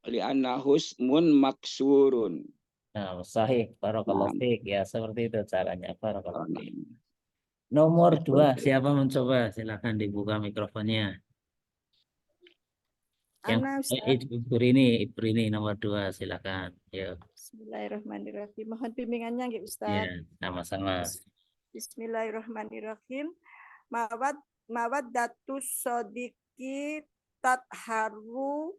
B: ismun maksurun.
A: Nah, sahih.
B: Nah,
A: Barakallahu fiik. Ya, seperti itu caranya. Barakallahu
B: nah,
A: fiik. Nomor dua,
B: seperti itu.
A: siapa mencoba? Silakan dibuka mikrofonnya. Yang
C: Ana Ustaz.
A: Ibu ini nomor dua, silakan. Yuk.
C: Bismillahirrahmanirrahim. Mohon bimbingannya nggih
A: Ya,
C: Ustaz.
A: sama-sama.
C: Bismillahirrahmanirrahim. Mawaddatus sodiki tatharu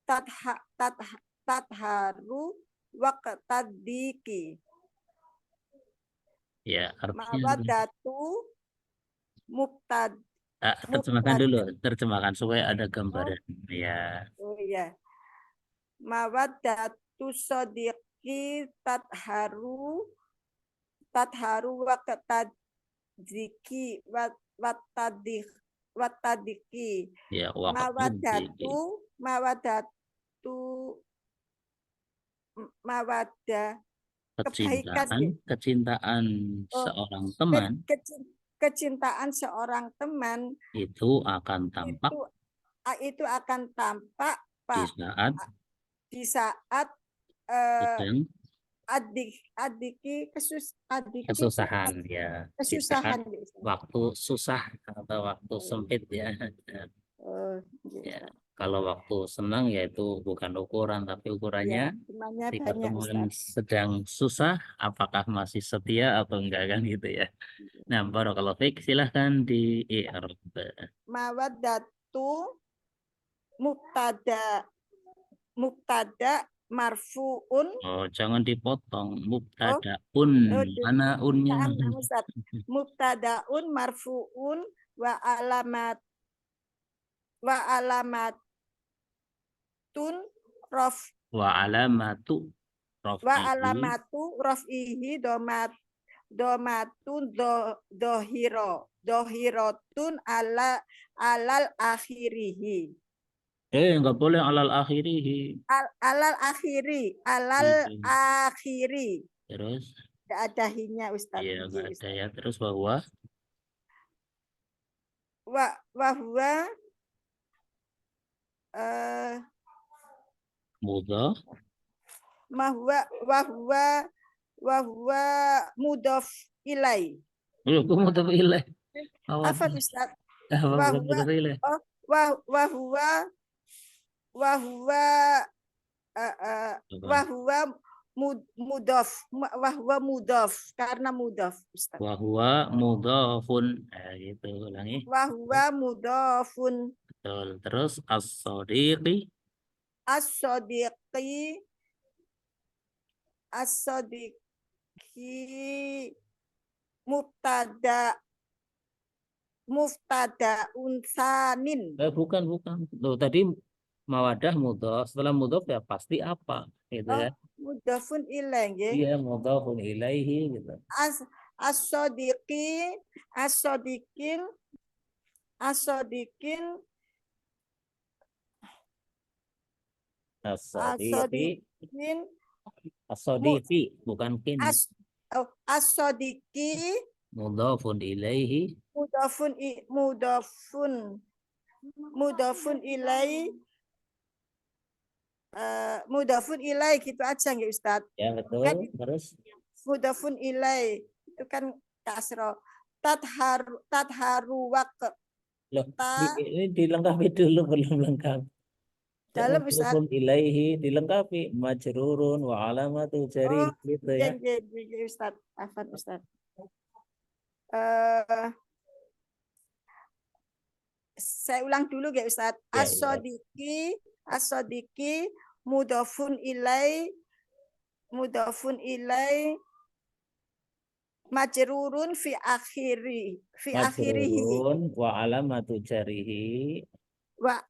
C: tatharu waqtadiki.
A: Ya, artinya
C: Mawaddatu muktad
A: terjemahkan
C: muktad.
A: dulu, terjemahkan supaya ada
C: Oh,
A: gambaran. Ya,
C: oh ya. Mawaddatu sodiki tatharu waqtadiki watadiki.
A: ya waktu
C: Mawadatu mawadah kebaikan
A: kecintaan,
C: ya.
A: kecintaan
C: Oh,
A: seorang teman
C: kecintaan seorang teman
A: itu akan tampak
C: itu itu akan tampak
A: di
C: Pak
A: saat
C: di saat
A: sedang
C: adiki
A: kesusahan ya, di saat
C: kesusahan ya, Ustaz.
A: waktu susah atau waktu sempit ya.
C: Oh,
A: Ya,
C: ya,
A: kalau waktu senang ya itu bukan ukuran, tapi
C: ya,
A: ukurannya
C: temannya
A: ketika
C: banyak
A: teman
C: Ustaz.
A: sedang susah, apakah masih setia atau enggak kan gitu ya. Nah, barakallahu fiik, silahkan di i'rab.
C: Mawaddatu mubtada marfuun.
A: Oh, jangan dipotong.
C: Oh,
A: Mubtadaun. Mana unnya?
C: Ustaz. Mubtadaun marfuun wa alamat alamatun rof
A: Wa alamatu
C: wa
A: raf'ihi
C: alamatu rof'ihi domatun dohirotun alal akhirihi.
A: enggak boleh alal akhirihi.
C: Alal
A: Gitu.
C: akhiri.
A: Terus
C: Tidak ada hinya Ustaz.
A: iya enggak ada ya. Terus bahwa
C: Wahwa
A: mudhaf
C: wahwa mudhof ilai.
A: kok mudhaf ilaih. Awat.
C: Apa Ustaz?
A: Apa bukan
C: Wahwa
A: mudhaf ilaih?
C: oh wahwa wahwa mudhof karena mudhof Ustaz.
A: Wa huwa mudhafun. Gitu ulangi.
C: Wahwa mudhofun.
A: Betul. Terus as-sadiqi
C: as-sadiqi mubtada unsanin.
A: bukan. Loh, tadi mawadah mudhaf. Setelah mudhaf ya pasti apa gitu
C: Oh,
A: ya.
C: mudhofun ilaih nggih.
A: Iya, mudhafun ilaihi gitu.
C: As-sadiqin as-sadiqin
A: As-sadiqi
C: as-sadiqin
A: as-sadiqi bukan kin.
C: as-sadiqi
A: Mudhafun ilaihi
C: mudhafun ilai mudhafun ilai gitu aja nggih Ustaz.
A: ya betul.
C: Kan
A: Terus
C: mudhafun ilai itu kan kasro tatharu waqta
A: loh, ini dilengkapi dulu belum lengkap.
C: dalam Ustaz.
A: Mudhafun ilaihi dilengkapi majrurun wa alamatu jari
C: Oh,
A: gitu ya.
C: nggih Ustaz. Afan Ustaz. Saya ulang dulu nggih Ustaz.
A: Ya,
C: As-sadiqi mudhafun ilai majrurun fi akhirihi
A: majrurun wa alamatu jarihi
C: wa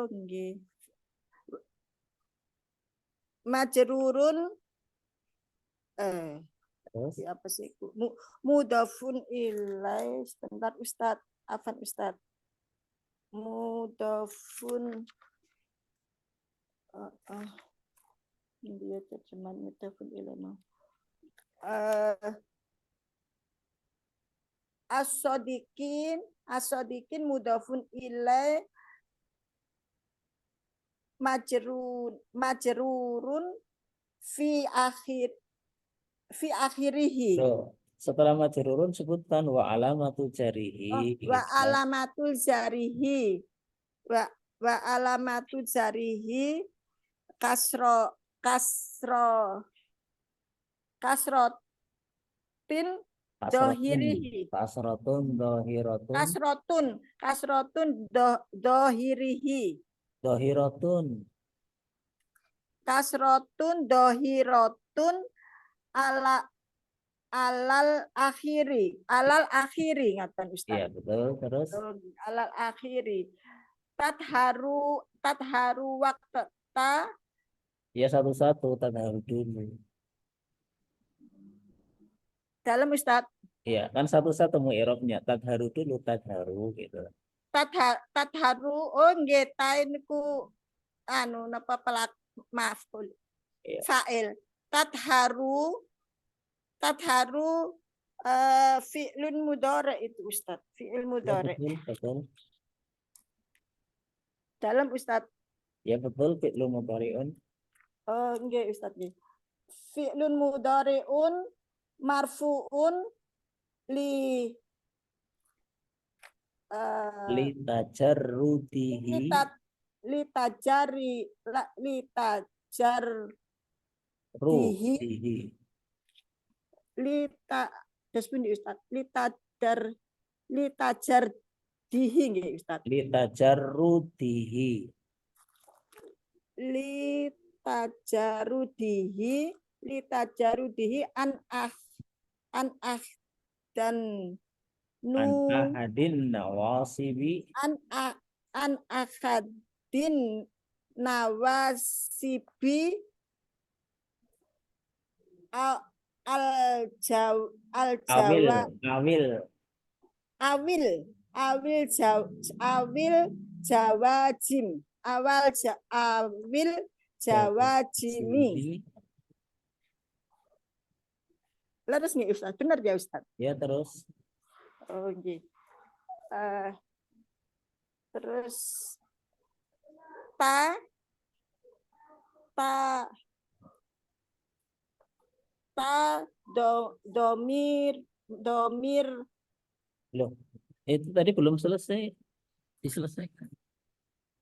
C: nggih majrurun
A: terus
C: apa sih mudhafun ilai sebentar Ustaz. Afan Ustaz. Mudhafun dia terjemahan mudhafun ilai as-sadiqin mudhafun ilai majrurun fi akhirihi.
A: so, setelah majrurun sebutkan wa alamatu jarihi
C: Wa alamatul jarihi wa alamatu jarihi kasrotin dohirihi.
A: kasrotun dohiratun
C: Dohirihi. Kasrotun dohiratun alal akhiri ngaten Ustaz.
A: iya betul. Terus
C: Alal akhiri tatharu waqta
A: ya satu-satu tadharu dulu.
C: dalam Ustaz.
A: Iya kan satu-satu mu i'rabnya tadharu dulu tadharu gitu.
C: Tatharu nggih ta niku napa pelak maf'ul
A: Iya.
C: fa'il tatharu fi'lun mudhari itu Ustaz. Fi'il
A: Ya,
C: mudhari.
A: betul.
C: Dalam Ustadz.
A: Ya betul, fi'lun mudhari'un.
C: Oh, nggih Ustadz nggih. Fi'lun mudhari'un marfu'un li
A: Li tajarrudihi.
C: litajari
A: Rudihi.
C: Pundi Ustaz litajar dihi nggih Ustaz.
A: Li tajarrudihi.
C: Litajarudihi an dan
A: An
C: nun
A: ahadin nawasibi.
C: an akadin nawasibi al jawa awil jawajim awil jawajimi. Leres nih Ustaz, benar ya Ustaz?
A: Ya terus.
C: Oh nggih. Terus domir
A: Loh, itu tadi belum selesai. Diselesaikan.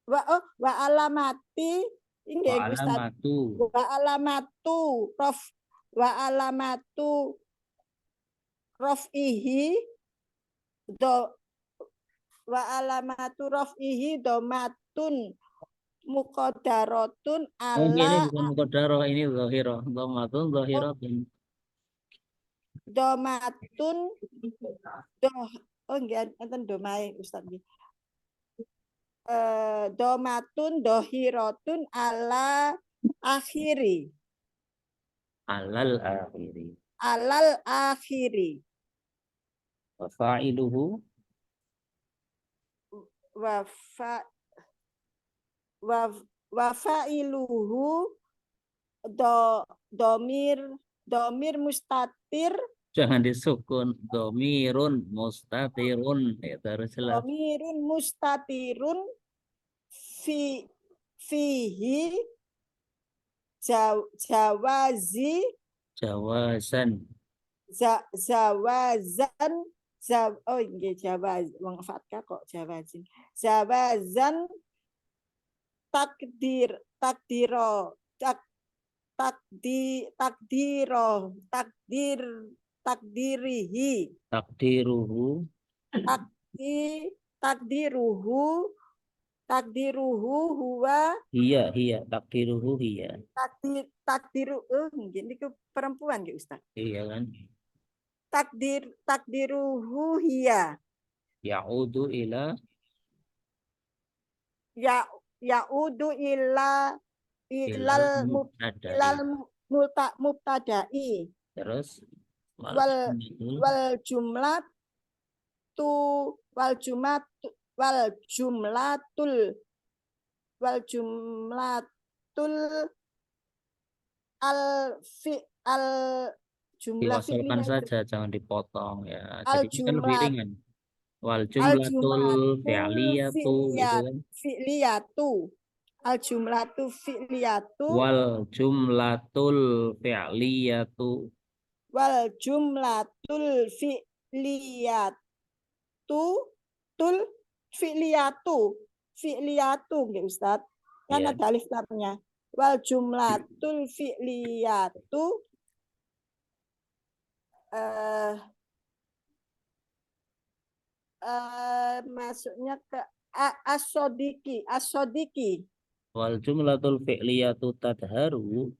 C: wa alamati nggih Ustaz. Wa alamatu raf'ihi domatun muqaddaratun
A: Oh, ini
C: ala
A: bukan muqaddarah, ini zahirah. Dhammatun zahiratun.
C: domatun nggih enten domae Ustaz nggih. Domatun dohiratun ala akhiri.
A: Alal akhiri. Wa fa'iluhu.
C: Wa fa'iluhu domir mustatir.
A: Jangan disukun. Domirun mustatirun. Ya, terus jelas.
C: Domirun mustatirun fihi jawazan wong fatka kok jawazin jawazan takdiruhu huwa
A: Iya takdiruhu iya.
C: Nggih niku perempuan nggih Ustaz.
A: Iya kan?
C: Takdiruhu hiya
A: Ya'udu ila ilal
C: mubtada'i.
A: Terus
C: wal jumlatul jumlah
A: diwasalkan saja, jangan dipotong ya. Jadi kan lebih ringan. Wal
C: jumlatul
A: jumlatul fi'liyatu gitu kan.
C: Al jumlatu fi'liyatu
A: Wal jumlatul fi'liyatu.
C: Wal jumlatul fi'liyatu nggih Ustaz. Kan
A: Ya.
C: ada alif lamnya. Wal jumlatul fi'liyatu masuknya ke as-sodiki.
A: Wal jumlatul fi'liyatu tadharu.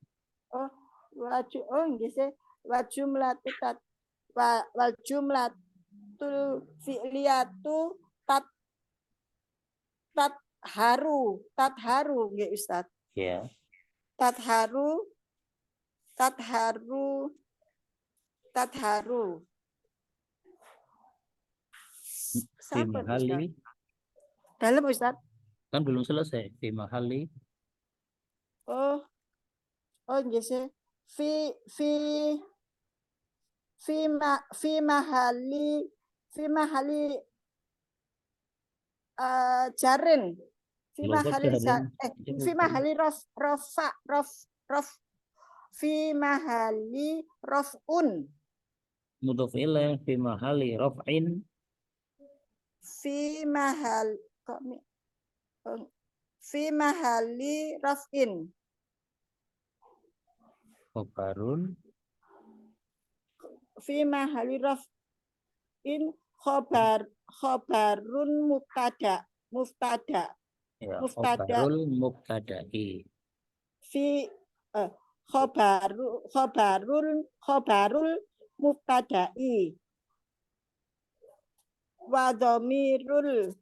C: Nggih sih. Wal jumlatul fi'liyatu tatharu nggih Ustaz.
A: Ya.
C: Tatharu
A: Fimahali.
C: Dalam Ustaz.
A: Kan belum selesai. Fimahali.
C: Oh nggih sih. Fi mahali jarin Fi
A: Loh, kok
C: mahali
A: jarin?
C: fi mahali fi mahali raf'un.
A: Mudhof ilaih fi mahali raf'in.
C: Fi mahal kok fi mahali raf'in.
A: Khobarun.
C: Fi mahali raf'in khobarun mubtada.
A: Ya,
C: Mubtada
A: khobarul mubtada'i.
C: fi khobarul mubtada'i wa dhamirul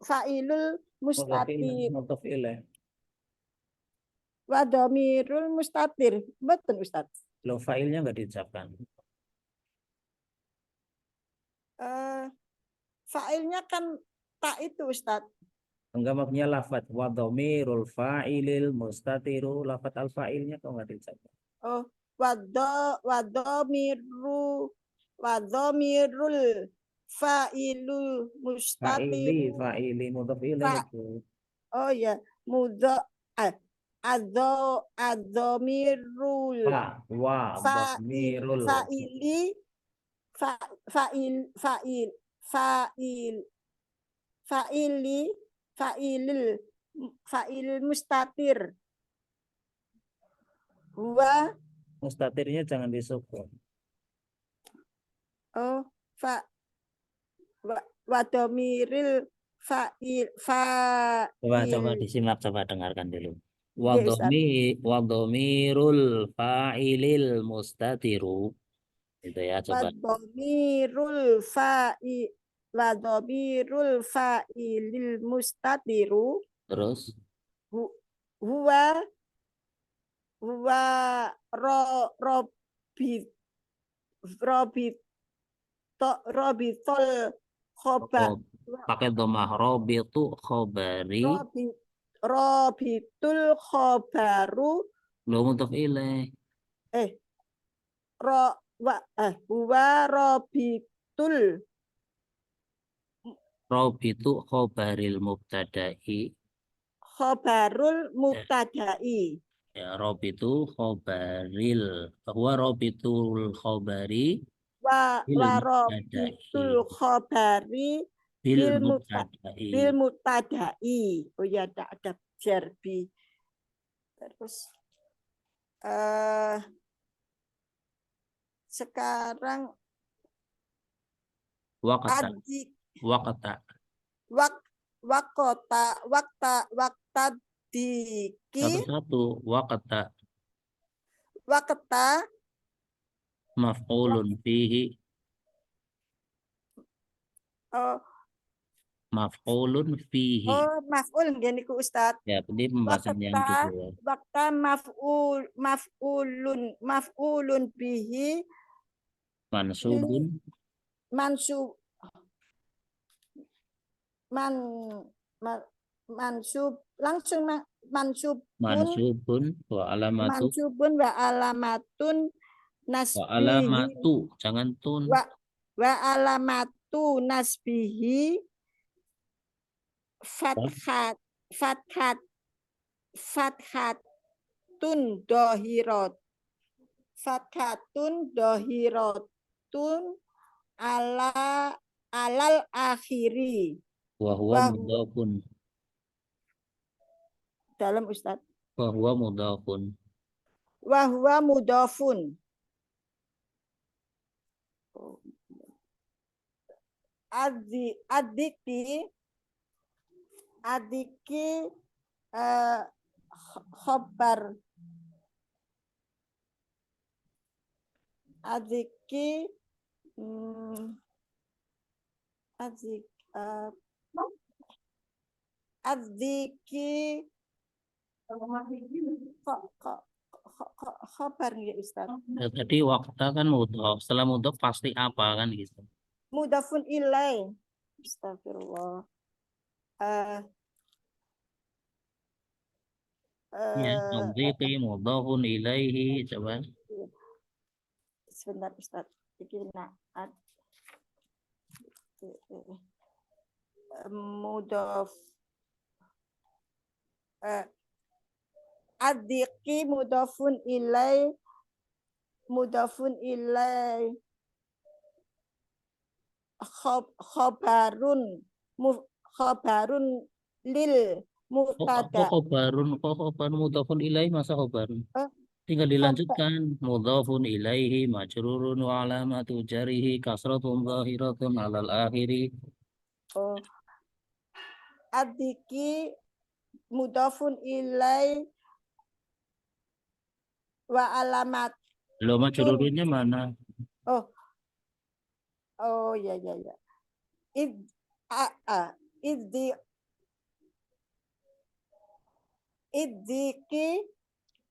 C: fa'ilul mustatir
A: Mudhof ilaih.
C: wa dhamirul mustatir. Betul Ustaz.
A: Loh, fa'ilnya nggak diucapkan.
C: Fa'ilnya kan tak itu Ustaz.
A: Enggak, maksudnya lafad wa dhamirul fa'ilil mustatiru, lafad al fa'ilnya kok nggak diucapkan.
C: Oh, wadomirul fa'ilul mustatiru.
A: Fa'ili mudhof ilaih itu.
C: Oh ya, adomirul
A: Wa dhamirul.
C: Fa'il mustatir.
A: Mustatirnya jangan disukun.
C: Oh, wadomiril
A: Coba disimak, coba dengarkan dulu.
C: Ya, Ustaz.
A: Wa dhamirul fa'ilil mustatiru. Itu ya, coba.
C: Wadomirul fa'ilil mustatiru.
A: Terus
C: Huwa robitol khobar.
A: pakai dhammah rabitu khobari.
C: Robitul khobaru.
A: Belum mudhof ilaih.
C: Huwa
A: Rabitu khobaril mubtada'i.
C: khobarul mubtada'i.
A: Ya, rabitu khobaril. Huwa rabitul khobari
C: Wa rabitul khobari bil mubtada'i. Oh ya, ada jarbi. Terus sekarang wakta diki
A: satu waqta maf'ulun fihi. Maf'ulun fihi.
C: Oh, maf'ul nggih niku Ustaz.
A: Ya, ini pembahasan yang kedua.
C: Wakta maf'ulun bihi
A: Mansubun mansubun wa alamatun
C: nasbihi.
A: Wa alamatu, jangan tun.
C: Wa alamatu nasbihi fathatun dohiratun alal akhiri.
A: Wa huwa mudhafun.
C: Dalam Ustaz.
A: Wa huwa mudhafun.
C: Wa huwa mudhafun. Adiki khobar. Adiki khobar ya Ustaz.
A: Jadi waktu kan mudhaf, setelah mudhaf pasti apa kan gitu.
C: Mudhafun ilaih. Astagfirullah.
A: Ya,
C: eh,
A: ad-dhiqi mudhafun ilaihi. Coba.
C: sebentar Ustaz. Dikira mudaf ad-dhiqi mudafun ilai khobarun khobarun lil
A: Kok
C: mubtada.
A: khobarun mudhafun ilaihi masa khobarun?
C: Eh,
A: Tinggal
C: khobar
A: dilanjutkan. Mudhafun ilaihi majrurun wa alamatu jarihi kasratun zahiratun alal akhiri.
C: oh, ad-dhiqi mudafun ilai wa alamat
A: Lo
C: tun.
A: majrurunnya mana?
C: Oh, oh ya ya ya. Id a a iddi iddiqi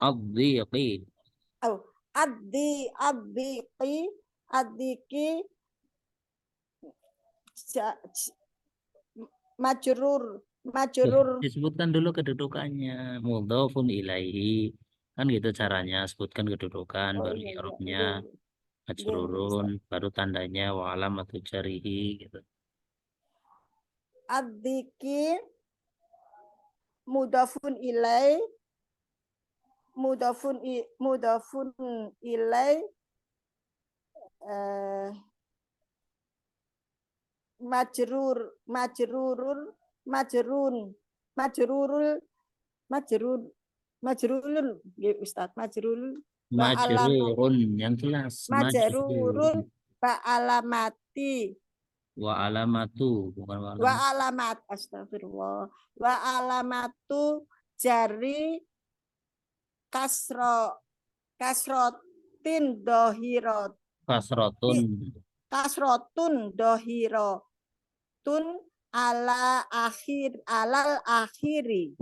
A: Ad-dhiqi.
C: oh addiqi addiqi majrur
A: Loh,
C: majrur.
A: disebutkan dulu kedudukannya. Mudhafun ilaihi. Kan gitu caranya. Sebutkan kedudukan,
C: Oh
A: baru
C: iya iya
A: i'rabnya.
C: nggih nggih nggih
A: Majrurun,
C: Ustaz.
A: baru tandanya wa alamatu jarihi gitu.
C: Ad-dhiqi mudafun ilai mudafun ilai eh, majrur majrurul majrun majrurul majrur majrurul nggih Ustaz majrurul wa alamat
A: Majrurun, yang jelas. Majrurun.
C: majrurul wa alamati
A: Wa alamatu, bukan wa
C: wa
A: alamat.
C: alamat astagfirullah wa alamatu jari kasro kasrotin
A: Kasrotun.
C: kasrotun dohirotun ala alal akhiri.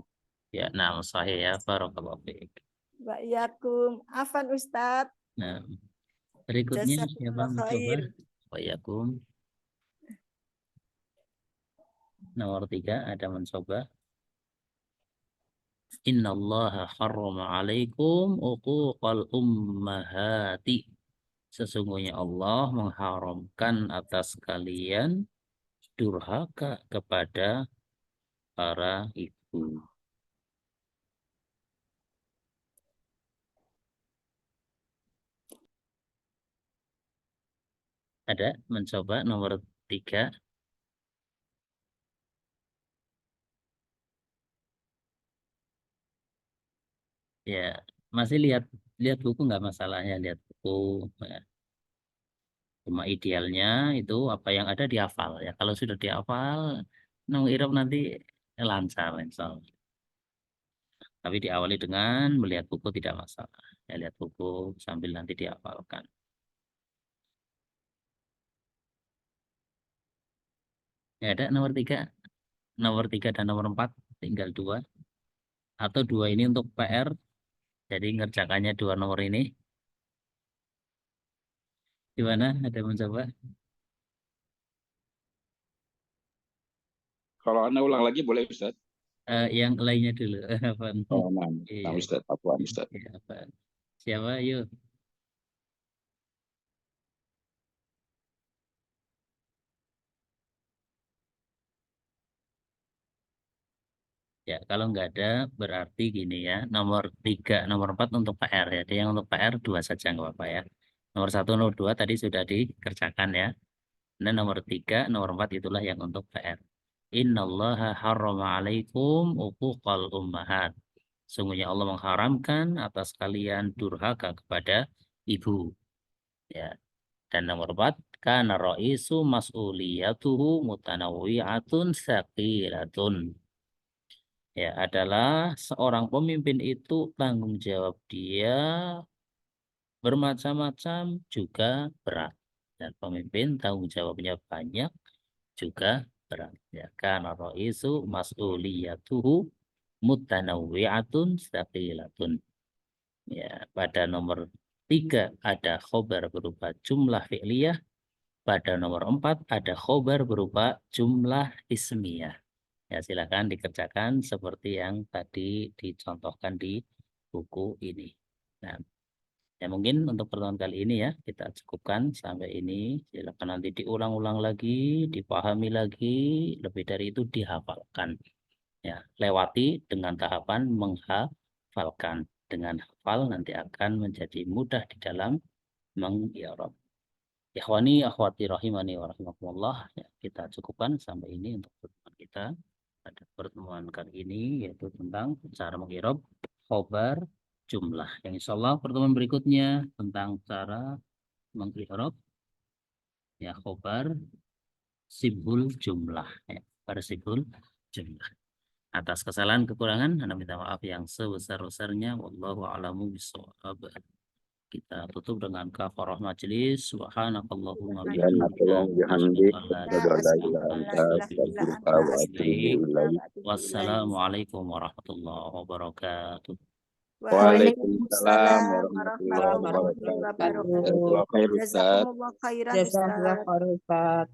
A: Ya, nah, sahih ya. Barakallahu fiik.
C: Wa iyakum afan Ustadz.
A: Nah, berikutnya siapa
C: Jazakumullah
A: mencoba?
C: khair.
A: Wayakum. Nomor 3 ada mencoba. Innallaha harrama alaikum uquqal ummahati. Sesungguhnya Allah mengharamkan atas kalian durhaka kepada para ibu. Ada mencoba nomor 3. Ya, masih lihat lihat buku nggak masalahnya, lihat buku. Ya. Cuma idealnya itu apa yang ada dihafal ya. Kalau sudah dihafal, nong irab nanti lancar insya Allah. Tapi diawali dengan melihat buku tidak masalah. Ya, lihat buku sambil nanti dihafalkan. Ya, ada nomor 3. Nomor 3 dan nomor 4 tinggal 2. Atau 2 ini untuk PR. Jadi ngerjakannya 2 nomor ini. Gimana? Ada yang mencoba?
B: Kalau Anda ulang lagi boleh Ustaz.
A: Yang lainnya dulu. Apaan?
B: Oh, nah,
A: Iya.
B: Ustaz, Afwan Ustaz.
A: Iya, apaan? Siapa? Yuk. Ya, kalau nggak ada berarti gini ya. Nomor 3, nomor 4 untuk PR ya. Jadi yang untuk PR 2 saja nggak apa-apa ya. Nomor 1, nomor 2 tadi sudah dikerjakan ya. Dan nomor 3, nomor 4 itulah yang untuk PR. Innallaha harrama alaikum uquqal ummahat. Sungguhnya Allah mengharamkan atas kalian durhaka kepada ibu. Ya. Dan nomor 4, kana ra'isu mas'uliyatuhu mutanawwi'atun saqilatun. Ya, adalah seorang pemimpin itu tanggung jawab dia bermacam-macam juga berat. Dan pemimpin tanggung jawabnya banyak juga berat. Ya, kana ra'isu mas'uliyatuhu mutanawwi'atun saqilatun. Ya, pada nomor 3 ada khobar berupa jumlah fi'liyah. Pada nomor 4 ada khobar berupa jumlah ismiyah. Ya, silakan dikerjakan seperti yang tadi dicontohkan di buku ini. Nah, ya mungkin untuk pertemuan kali ini ya kita cukupkan sampai ini. Silakan nanti diulang-ulang lagi, dipahami lagi, lebih dari itu dihafalkan. Ya, lewati dengan tahapan menghafalkan. Dengan hafal nanti akan menjadi mudah di dalam meng'irab. Ikhwani, akhwati rahimani wa rahimakumullah. Ya, kita cukupkan sampai ini untuk pertemuan kita. Pada pertemuan kali ini yaitu tentang cara meng'irab khobar jumlah. Yang insya Allah pertemuan berikutnya tentang cara meng'irab ya khobar sibul jumlah. Ya, khobar sibul jumlah. Atas kesalahan kekurangan, Anda minta maaf yang sebesar-besarnya. Wallahu a'lamu bishawab. Kita tutup dengan kafarah majelis. Subhanakallahumma bihamdika.
B: Bihamdik,
A: Asyhadu an la
B: asyhadu an la
A: ilaha
B: ilaha
A: illa
B: illa
A: anta,
B: anta,
A: astaghfiruka
B: astaghfiruka
A: wa
B: wa
A: atubu
B: atubu
A: ilaik.
B: ilaik.
A: Wassalamualaikum warahmatullahi wabarakatuh.
B: Waalaikumsalam
C: Waalaikumsalam
B: warahmatullahi
C: warahmatullahi
B: wabarakatuh.
C: wabarakatuh.
B: Jazakallah khair, Ustaz.
C: Jazakumullah khairan,
D: Jazakallah
C: Ustaz.
D: khairan, Ustaz.